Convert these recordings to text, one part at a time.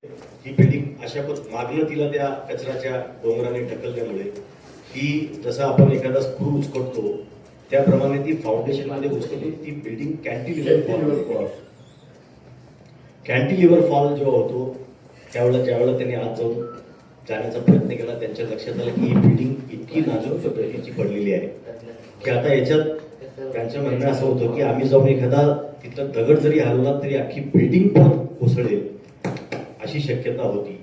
ही building अशा मागणं तिला त्या कचऱ्याच्या डोंगराने ढकलल्यामुळे ही जसं आपण एखादा स्क्रू उचकटतो त्याप्रमाणे ती फाउंडेशन मध्ये उचकटून ती बिल्डिंग कॅन्टिलिव्हर फॉल जेव्हा होतो त्यावेळेला ज्यावेळेला त्यांनी आत जाऊन जाण्याचा प्रयत्न केला त्यांच्या लक्षात आलं की ही बिल्डिंग इतकी नाजूक पद्धतीची पडलेली आहे की आता याच्यात त्यांचं म्हणणं असं होतं की आम्ही जाऊन एखादा तिथला दगड जरी हलवला तरी अख्खी बिल्डिंग पण कोसळेल अशी शक्यता होती.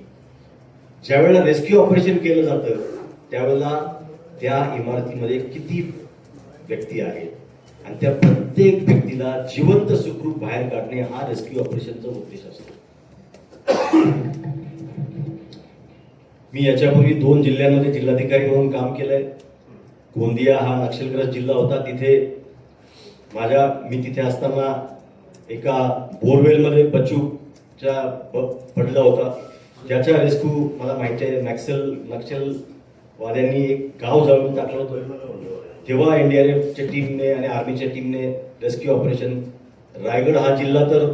ज्यावेळेला रेस्क्यू ऑपरेशन केलं जातं त्यावेळेला त्या इमारतीमध्ये किती व्यक्ती आहेत आणि त्या प्रत्येक व्यक्तीला जिवंत सुखरूप बाहेर काढणे हा रेस्क्यू ऑपरेशनचा उद्देश असतो. मी याच्यापूर्वी 2 जिल्ह्यांमध्ये जिल्हाधिकारी म्हणून काम केलंय. गोंदिया हा नक्षलग्रस्त जिल्हा होता. मी तिथे असताना एका बोरवेलमध्ये बच्चूच्या पडला होता ज्याचा रेस्क्यू मला माहिती आहे. नक्षलवाद्यांनी एक गाव जाळून टाकलं होतं तेव्हा एनडीआरएफच्या टीमने आणि आर्मीच्या टीमने रेस्क्यू ऑपरेशन. रायगड हा जिल्हा तर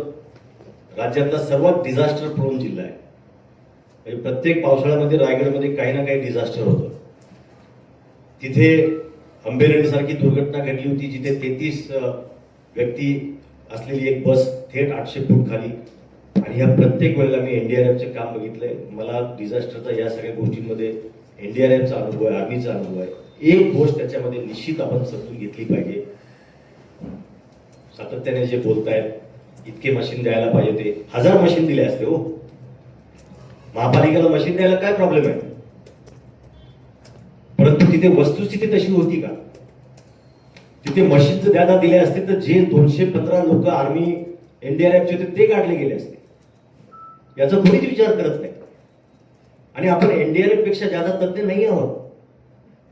राज्यातला सर्वात डिझास्टर प्रोन जिल्हा आहे. म्हणजे प्रत्येक पावसाळ्यामध्ये रायगडमध्ये काही ना काही डिझास्टर होतं. तिथे अंबेरेड्डीसारखी दुर्घटना घडली होती जिथे 33 व्यक्ती असलेली एक बस थेट 800 फूट खाली. आणि ह्या प्रत्येक वेळेला मी एनडीआरएफचे काम बघितलंय. मला डिझास्टरचा या सगळ्या गोष्टींमध्ये एनडीआरएफचा अनुभव आहे, आर्मीचा अनुभव आहे. एक गोष्ट त्याच्यामध्ये निश्चित आपण समजून घेतली पाहिजे. सातत्याने जे बोलतायत इतके मशीन द्यायला पाहिजे ते 1000 मशीन दिले असते हो. महापालिकेला मशीन द्यायला काय प्रॉब्लेम आहे. परंतु तिथे वस्तुस्थिती तशी होती का. तिथे मशीन जर द्यादा दिले असते तर जे 215 लोक आर्मी एनडीआरएफचे होते ते काढले गेले असते. याचा कोणीच विचार करत नाही. आणि आपण एनडीआरएफ पेक्षा जादा तज्ञ नाही आहोत.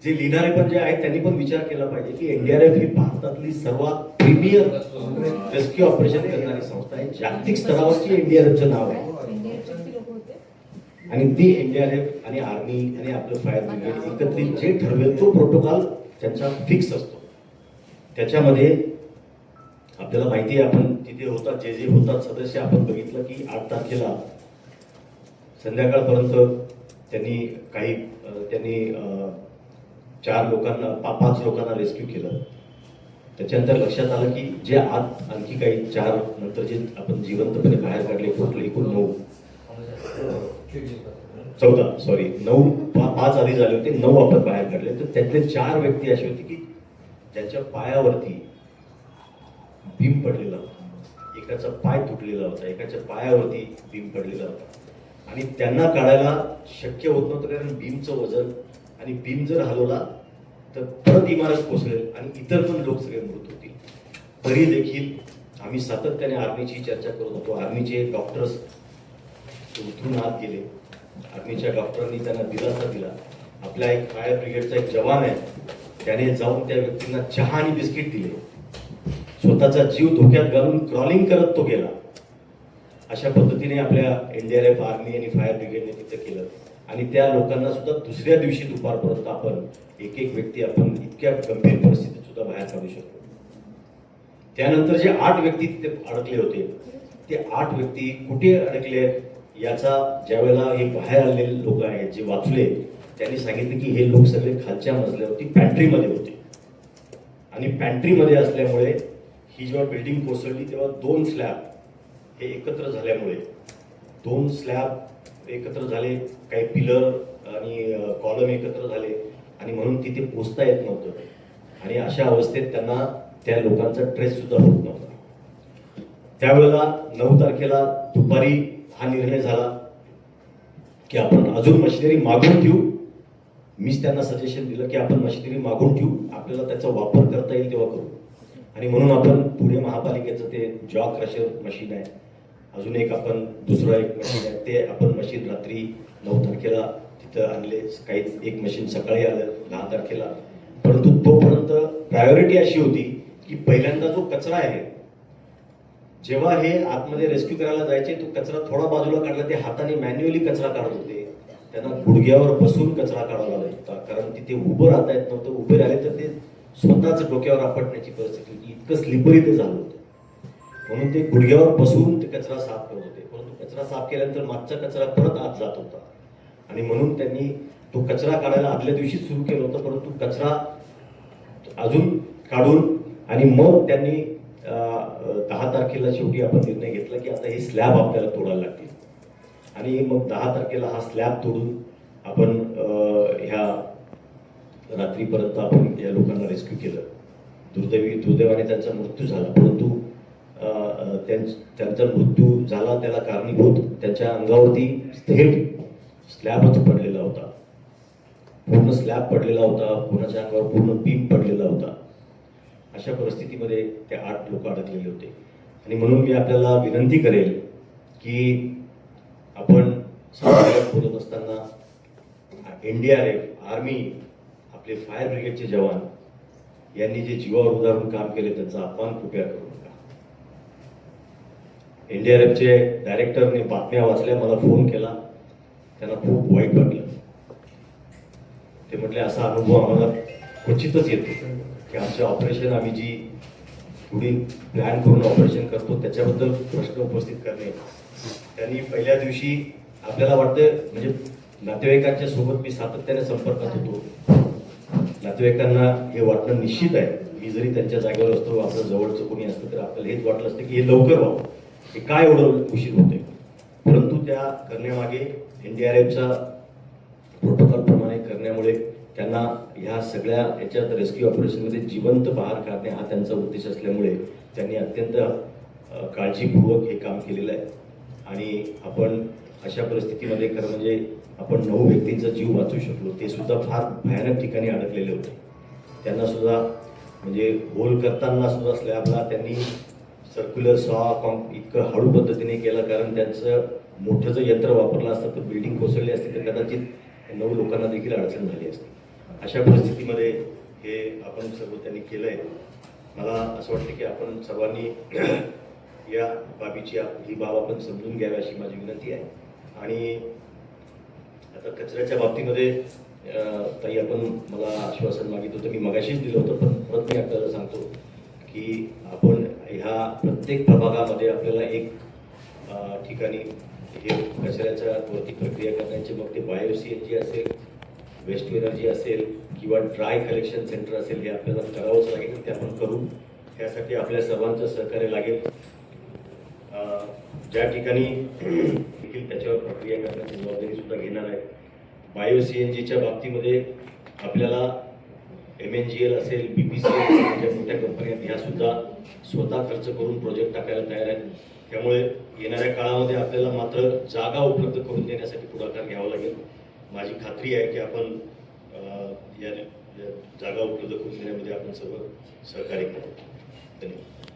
जे लिहिणारे पण जे आहेत त्यांनी पण विचार केला पाहिजे की एनडीआरएफ ही भारतातली सर्वात प्रीमियर रेस्क्यू ऑपरेशन करणारी संस्था आहे. जागतिक स्तरावरची एनडीआरएफचं नाव आहे. आणि ती एनडीआरएफ आणि आर्मी आणि आपलं फायर ब्रिगेड एकत्रित जे ठरवेल तो प्रोटोकॉल त्यांचा फिक्स असतो. त्याच्यामध्ये आपल्याला माहिती आहे आपण तिथे होतात जे होतात सदस्य आपण बघितलं की 8 तारखेला संध्याकाळपर्यंत त्यांनी 5 लोकांना रेस्क्यू केलं. त्याच्यानंतर लक्षात आलं की जे आत आणखी काही 4 नंतर जे आपण जिवंतपणे बाहेर काढले टोटल एकूण 5 आधी झाले होते 9 आपण बाहेर काढले. तर त्यातले 4 व्यक्ती अशी होती की ज्यांच्या पायावरती बीम पडलेला होता. एकाचा पाय तुटलेला होता, एकाच्या पायावरती बीम पडलेला होता आणि त्यांना काढायला शक्य होत नव्हतं कारण बीमचं वजन आणि बीम जर हलवला तर परत इमारत कोसळेल आणि इतर पण लोक सगळे मृत होतील. तरी देखील आम्ही सातत्याने आर्मीची चर्चा करत होतो. आर्मीचे डॉक्टर्स उतरून आत गेले. आर्मीच्या डॉक्टरांनी त्यांना दिलासा दिला. आपल्या एक फायर ब्रिगेडचा एक जवान आहे त्याने जाऊन त्या व्यक्तींना चहा आणि बिस्किट दिले. स्वतःचा जीव धोक्यात घालून क्रॉलिंग करत तो गेला. अशा पद्धतीने आपल्या एनडीआरएफ आर्मी आणि फायर ब्रिगेडने तिथे केलं. आणि त्या लोकांना सुद्धा दुसऱ्या दिवशी दुपारपर्यंत आपण एक व्यक्ती आपण इतक्या गंभीर परिस्थितीत सुद्धा बाहेर काढू शकतो. त्यानंतर जे 8 व्यक्ती तिथे अडकले होते ते 8 व्यक्ती कुठे अडकले याचा ज्यावेळेला हे बाहेर आलेले लोक आहेत जे वाचले त्यांनी सांगितलं की हे लोक सगळे खालच्या मजल्यावरती पॅन्ट्रीमध्ये होते. आणि पॅन्ट्रीमध्ये असल्यामुळे ही जेव्हा बिल्डिंग कोसळली तेव्हा 2 स्लॅब हे एकत्र झाल्यामुळे 2 स्लॅब एकत्र झाले, काही पिलर आणि कॉलम एकत्र झाले आणि म्हणून तिथे पोचता येत नव्हतं. आणि अशा अवस्थेत त्यांना त्या लोकांचा ट्रेस सुद्धा होत नव्हता. त्यावेळेला 9 तारखेला दुपारी हा निर्णय झाला की आपण अजून मशिनरी मागून ठेवू. मीच त्यांना सजेशन दिलं की आपण मशिनरी मागून ठेवू, आपल्याला त्याचा वापर करता येईल तेव्हा करू. आणि म्हणून आपण पुणे महापालिकेचं ते जॉ क्रशर मशीन आहे, अजून एक आपण दुसरं एक मशीन आहे ते आपण मशीन रात्री 9 तारखेला तिथं आणले. काही एक मशीन सकाळी आलं 10 तारखेला. परंतु तोपर्यंत प्रायोरिटी अशी होती की पहिल्यांदा जो कचरा आहे जेव्हा हे आतमध्ये रेस्क्यू करायला जायचे तो कचरा थोडा बाजूला काढला. ते हाताने मॅन्युअली कचरा काढत होते. त्यांना गुडघ्यावर बसून कचरा काढावा लागत होता कारण तिथे उभं राहता येत नव्हतं. उभे राहिले तर ते स्वतःच डोक्यावर आपटण्याची परिस्थिती होती. इतकं स्लिपरी ते झालं होतं. म्हणून ते गुडघ्यावर बसून ते कचरा साफ करत होते. परंतु कचरा साफ केल्यानंतर मागचा कचरा परत आत जात होता आणि म्हणून त्यांनी तो कचरा काढायला आदल्या दिवशी सुरू केलं होतं, परंतु कचरा अजून काढून आणि मग त्यांनी 10 तारखेला शेवटी आपण निर्णय घेतला की आता हे स्लॅब आपल्याला तोडायला लागतील आणि मग 10 तारखेला हा स्लॅब तोडून आपण ह्या रात्रीपर्यंत आपण या लोकांना रेस्क्यू केलं. दुर्दैवाने त्यांचा मृत्यू झाला, परंतु त्यांचा मृत्यू झाला त्याला कारणीभूत त्यांच्या अंगावरती थेट स्लॅबच पडलेला होता, पूर्ण स्लॅब पडलेला होता, कोणाच्या अंगावर पूर्ण बीम पडलेला होता. अशा परिस्थितीमध्ये ते 8 लोक अडकलेले होते आणि म्हणून मी आपल्याला विनंती करेल की आपण बोलत असताना NDRF, आर्मी, आपले फायर ब्रिगेडचे जवान यांनी जे जीवावर उदाहरण काम केले त्यांचा अपमान कृपया करू नका. NDRFचे डायरेक्टरने बातम्या वाचल्या, मला फोन केला, त्यांना खूप वाईट वाटलं. ते म्हटले असा अनुभव आम्हाला क्वचितच येतो की आमच्या ऑपरेशन आम्ही जी पुढील प्लॅन करून ऑपरेशन करतो त्याच्याबद्दल प्रश्न उपस्थित करणे. त्यांनी पहिल्या दिवशी आपल्याला वाटतं म्हणजे नातेवाईकांच्या सोबत मी सातत्याने संपर्कात होतो. नातेवाईकांना हे वाटणं निश्चित आहे, मी जरी त्यांच्या जागेवर असतो, आपलं जवळचं कोणी असतं तर आपल्याला हेच वाटलं असतं की हे लवकर व्हावं, हे काय एवढं उशीर होतोय. परंतु त्या करण्यामागे NDRFचा प्रोटोकॉल प्रमाणे करण्यामुळे त्यांना ह्या सगळ्या याच्यात रेस्क्यू ऑपरेशनमध्ये जिवंत बाहेर काढणे हा त्यांचा उद्देश असल्यामुळे त्यांनी अत्यंत काळजीपूर्वक हे काम केलेलं आहे. आणि आपण अशा परिस्थितीमध्ये खरं म्हणजे आपण 9 व्यक्तींचा जीव वाचू शकलो, ते सुद्धा फार भयानक ठिकाणी अडकलेले होते. त्यांना सुद्धा म्हणजे होल करताना सुद्धा स्लॅबला त्यांनी सर्क्युलर सॉ इतकं हळू पद्धतीने केलं, कारण त्यांचं मोठं जर यंत्र वापरलं असतं तर बिल्डिंग कोसळली असती तर कदाचित 9 लोकांना देखील अडचण झाली असती. अशा परिस्थितीमध्ये हे आपण सर्व त्यांनी केलं आहे. मला असं वाटतं की आपण सर्वांनी या बाबीची ही बाब आपण समजून घ्यावी अशी माझी विनंती आहे. आणि आता कचऱ्याच्या बाबतीमध्ये ताई आपण मला आश्वासन मागितलं होतं, मी मगाशीच दिलं होतं, पण परत मी आपल्याला सांगतो की आपण ह्या प्रत्येक प्रभागामध्ये आपल्याला एक ठिकाणी हे कचऱ्याच्या वरती प्रक्रिया करण्याची, मग ते बायो-CNG असेल, वेस्ट टू एनर्जी असेल किंवा ड्राय कलेक्शन सेंटर असेल, हे आपल्याला करावंच लागेल. ते आपण करू, त्यासाठी आपल्या सर्वांचं सहकार्य लागेल. ज्या ठिकाणी देखील त्याच्यावर प्रक्रिया करण्याची जबाबदारी सुद्धा घेणार आहे. बायो-CNGच्या बाबतीमध्ये आपल्याला MNGL असेल, BPCL असेल, ज्या मोठ्या कंपन्या ह्या सुद्धा स्वतः खर्च करून प्रोजेक्ट टाकायला तयार आहेत. त्यामुळे येणाऱ्या काळामध्ये आपल्याला मात्र जागा उपलब्ध करून देण्यासाठी पुढाकार घ्यावा लागेल. माझी खात्री आहे की आपण या जागा उपलब्ध करून देण्यामध्ये आपण सर्व सहकार्य करू. धन्यवाद.